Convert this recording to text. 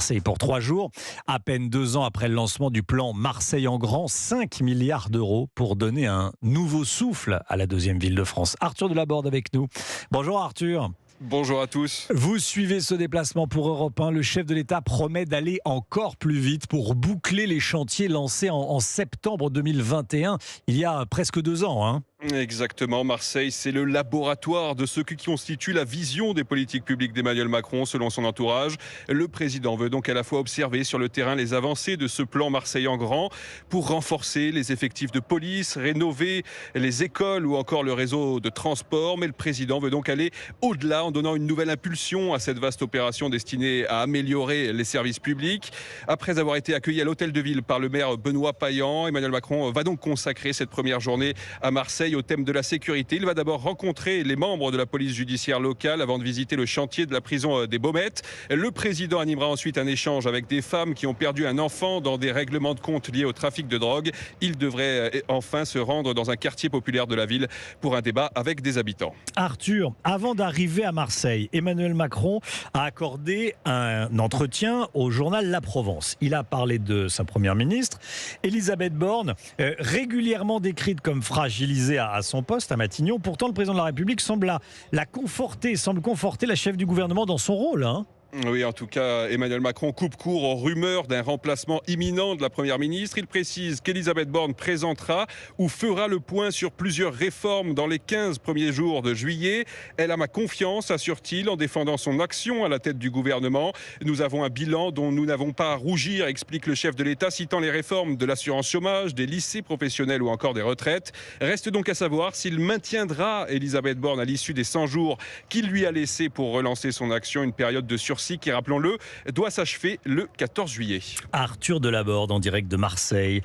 Marseille pour 3 jours. À peine 2 ans après le lancement du plan Marseille en grand, 5 milliards d'euros pour donner un nouveau souffle à la deuxième ville de France. Arthur Delaborde avec nous. Bonjour Arthur. Bonjour à tous. Vous suivez ce déplacement pour Europe 1. Le chef de l'État promet d'aller encore plus vite pour boucler les chantiers lancés en septembre 2021, il y a presque 2 ans. Exactement, Marseille, c'est le laboratoire de ce qui constitue la vision des politiques publiques d'Emmanuel Macron, selon son entourage. Le président veut donc à la fois observer sur le terrain les avancées de ce plan Marseille en grand pour renforcer les effectifs de police, rénover les écoles ou encore le réseau de transport. Mais le président veut donc aller au-delà en donnant une nouvelle impulsion à cette vaste opération destinée à améliorer les services publics. Après avoir été accueilli à l'hôtel de ville par le maire Benoît Payan, Emmanuel Macron va donc consacrer cette première journée à Marseille au thème de la sécurité. Il va d'abord rencontrer les membres de la police judiciaire locale avant de visiter le chantier de la prison des Baumettes. Le président animera ensuite un échange avec des femmes qui ont perdu un enfant dans des règlements de compte liés au trafic de drogue. Il devrait enfin se rendre dans un quartier populaire de la ville pour un débat avec des habitants. Arthur, avant d'arriver à Marseille, Emmanuel Macron a accordé un entretien au journal La Provence. Il a parlé de sa première ministre, Elisabeth Borne, régulièrement décrite comme fragilisée à son poste à Matignon. Pourtant, le président de la République semble conforter la chef du gouvernement dans son rôle. Oui, en tout cas, Emmanuel Macron coupe court aux rumeurs d'un remplacement imminent de la Première ministre. Il précise qu'Elisabeth Borne présentera ou fera le point sur plusieurs réformes dans les 15 premiers jours de juillet. Elle a ma confiance, assure-t-il, en défendant son action à la tête du gouvernement. Nous avons un bilan dont nous n'avons pas à rougir, explique le chef de l'État, citant les réformes de l'assurance chômage, des lycées professionnels ou encore des retraites. Reste donc à savoir s'il maintiendra Elisabeth Borne à l'issue des 100 jours qu'il lui a laissés pour relancer son action, une période de sursis qui, rappelons-le, doit s'achever le 14 juillet. Arthur Delaborde en direct de Marseille.